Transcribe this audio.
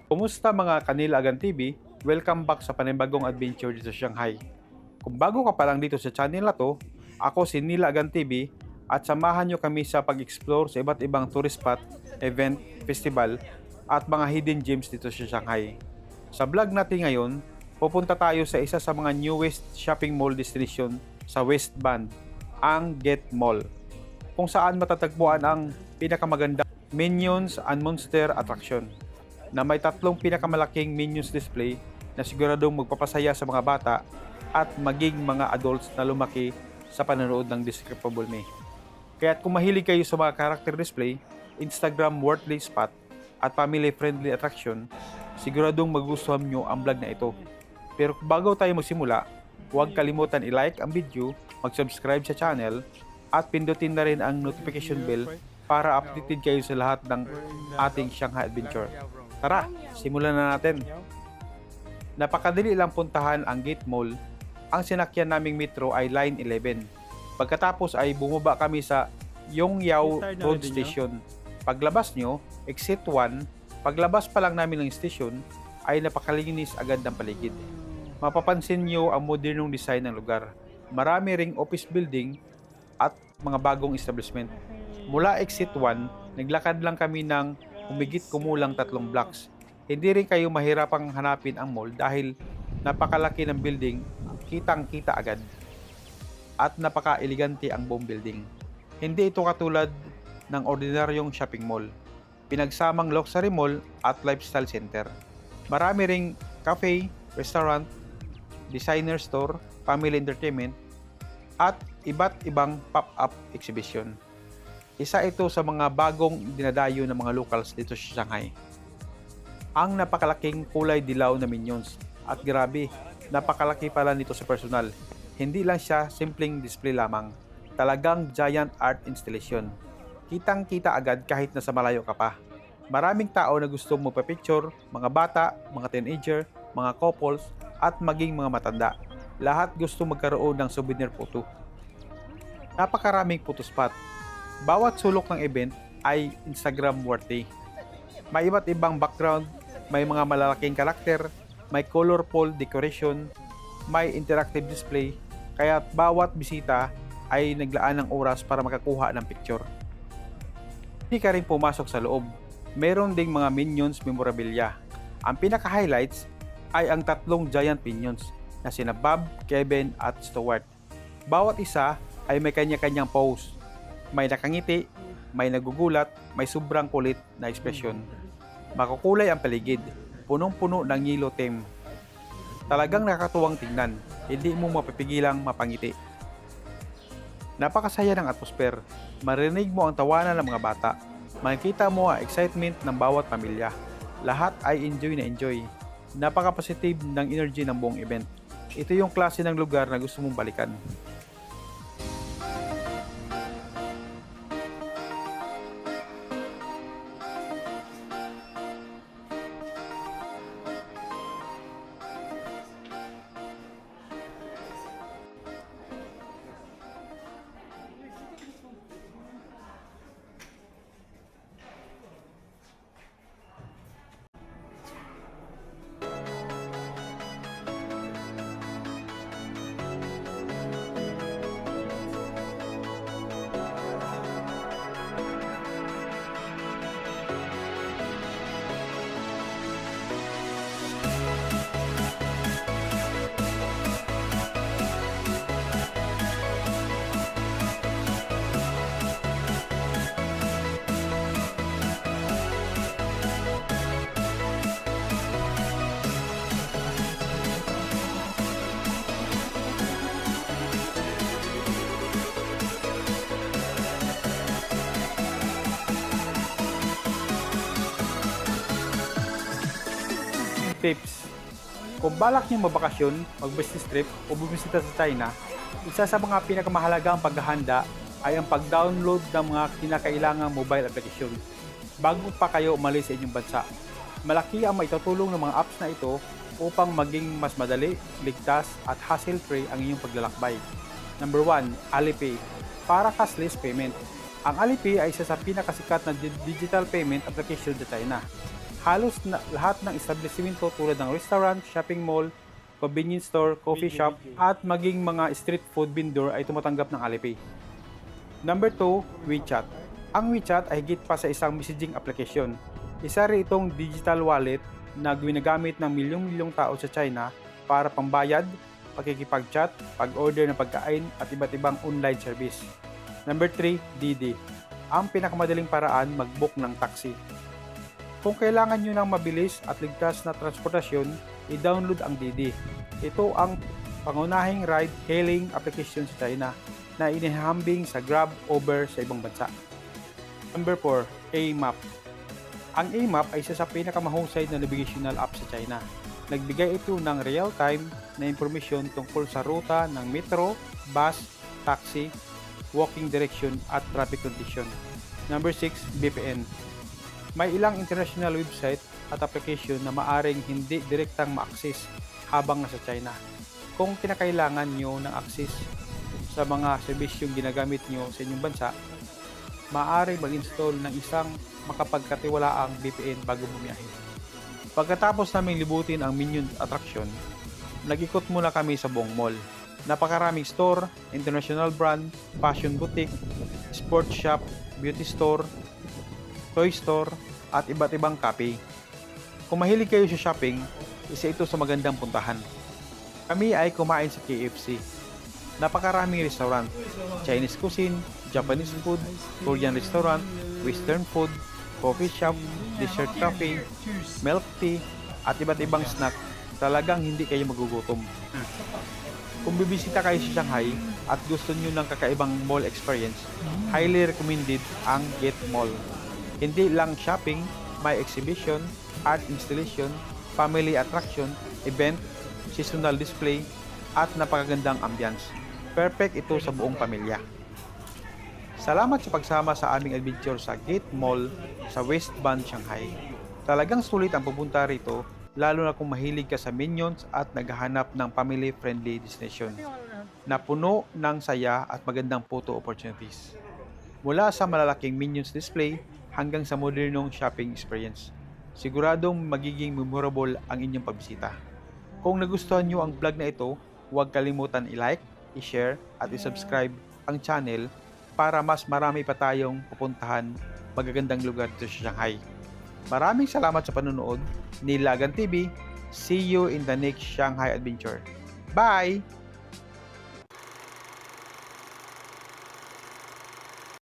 Kumusta mga Kanila Agan TV? Welcome back sa panibagong adventure dito sa Shanghai. Kung bago ka pa lang dito sa channel na to, ako si Nila Agan TV at samahan nyo kami sa pag-explore sa iba't ibang tourist spot, event, festival at mga hidden gems dito sa Shanghai. Sa vlog natin ngayon, pupunta tayo sa isa sa mga newest shopping mall destination sa West Bund, ang Get Mall, kung saan matatagpuan ang pinakamagandang Minions and Monster attraction na may tatlong pinakamalaking Minions display na siguradong magpapasaya sa mga bata at maging mga adults na lumaki sa panonood ng Despicable Me. Kaya kung mahilig kayo sa mga character display, Instagram worthy spot at family friendly attraction, siguradong magustuhan nyo ang vlog na ito. Pero bago tayo magsimula, huwag kalimutan i-like ang video, mag-subscribe sa channel at pindutin na rin ang notification bell para updated kayo sa lahat ng ating Shanghai Adventure. Tara, simulan na natin. Napakadali lang puntahan ang Gate Mall. Ang sinakyan naming metro ay Line 11. Pagkatapos ay bumaba kami sa Yongyao Road Station. Paglabas nyo, exit 1, paglabas pa lang namin ng station, ay napakalinis agad ng paligid. Mapapansin nyo ang modernong design ng lugar. Marami ring office building at mga bagong establishment. Mula exit 1, naglakad lang kami ng humigit kumulang 3 blocks. Hindi rin kayo mahirapang hanapin ang mall dahil napakalaki ng building, kitang-kita agad. At napaka-elegante ang buong building. Hindi ito katulad ng ordinaryong shopping mall. Pinagsamang luxury mall at lifestyle center. Marami ring cafe, restaurant, designer store, family entertainment, at iba't ibang pop-up exhibition. Isa ito sa mga bagong dinadayo ng mga locals dito sa Shanghai. Ang napakalaking kulay dilaw na Minions. At grabe, napakalaki pala nito sa personal. Hindi lang siya simpleng display lamang. Talagang giant art installation. Kitang-kita agad kahit nasa malayo ka pa. Maraming tao na gusto magpa-picture, mga bata, mga teenager, mga couples, at maging mga matanda. Lahat gusto magkaroon ng souvenir photo. Napakaraming photo spot. Bawat sulok ng event ay Instagram worthy. May iba't ibang background, may mga malalaking karakter, may colorful decoration, may interactive display, kaya bawat bisita ay naglaan ng oras para makakuha ng picture. Hindi ka rin pumasok sa loob. Meron ding mga Minions memorabilia. Ang pinaka-highlights ay ang 3 giant Minions na sina Bob, Kevin at Stuart. Bawat isa ay may kanya-kanyang pose. May nakangiti, may nagugulat, may sobrang kulit na ekspresyon. Makukulay ang paligid, punong-puno ng yellow theme. Talagang nakakatuwang tingnan, hindi mo mapipigilang mapangiti. Napakasaya ng atmosphere, marinig mo ang tawanan ng mga bata, makikita mo ang excitement ng bawat pamilya. Lahat ay enjoy na enjoy. Napaka-positive ng energy ng buong event. Ito yung klase ng lugar na gusto mong balikan. Tips: kung balak niyong mabakasyon, mag-business trip o bumisita sa China, isa sa mga pinakamahalagang paghahanda ay ang pag-download ng mga kinakailangang mobile application bago pa kayo umalis sa inyong bansa. Malaki ang maitutulong ng mga apps na ito upang maging mas madali, ligtas at hassle-free ang inyong paglalakbay. Number 1, Alipay. Para cashless payment. Ang Alipay ay isa sa pinakasikat na digital payment application sa China. Halos lahat ng establishmento tulad ng restaurant, shopping mall, convenience store, coffee shop, at maging mga street food vendor ay tumatanggap ng Alipay. Number 2, WeChat. Ang WeChat ay higit pa sa isang messaging application. Isa rin itong digital wallet na ginagamit ng milyong-milyong tao sa China para pambayad, pakikipag-chat, pag-order ng pagkain at iba't ibang online service. Number 3, Didi. Ang pinakamadaling paraan mag-book ng taxi. Kung kailangan nyo ng mabilis at ligtas na transportasyon, i-download ang Didi. Ito ang pangunahing ride-hailing application sa China na inihambing sa Grab, Uber sa ibang bansa. Number 4, A-Map. Ang A-Map ay isa sa pinakamahusay na navigational app sa China. Nagbigay ito ng real-time na impormasyon tungkol sa ruta ng metro, bus, taxi, walking direction at traffic condition. Number 6, VPN. May ilang international website at application na maaring hindi direktang ma-access habang nasa China. Kung kinakailangan nyo ng access sa mga serbisyong ginagamit nyo sa inyong bansa, maaring mag-install ng isang makapagkatiwalaang VPN bago bumiyahe. Pagkatapos namin libutin ang Minion attraction, nag-ikot muna kami sa buong mall. Napakaraming store, international brand, fashion boutique, sports shop, beauty store, toy store, at iba't ibang cafe. Kung mahilig kayo sa shopping, isa ito sa magandang puntahan. Kami ay kumain sa KFC. Napakaraming restaurant, Chinese cuisine, Japanese food, Korean restaurant, Western food, coffee shop, dessert cafe, milk tea, at iba't ibang snack. Talagang hindi kayo magugutom. Kung bibisita kayo sa Shanghai at gusto nyo ng kakaibang mall experience, highly recommended ang Gate Mall. Hindi lang shopping, may exhibition, art installation, family attraction, event, seasonal display, at napakagandang ambience. Perfect ito sa buong pamilya. Salamat sa pagsama sa aming adventure sa Gate Mall sa West Bund, Shanghai. Talagang sulit ang pupunta rito, lalo na kung mahilig ka sa Minions at naghahanap ng family-friendly destination na puno ng saya at magandang photo opportunities. Mula sa malalaking Minions display hanggang sa modernong shopping experience, siguradong magiging memorable ang inyong pagbisita. Kung nagustuhan nyo ang vlog na ito, huwag kalimutan i-like, i-share at i-subscribe ang channel para mas marami pa tayong pupuntahan magagandang lugar dito sa Shanghai. Maraming salamat sa panonood. Nilagan TV. See you in the next Shanghai Adventure. Bye!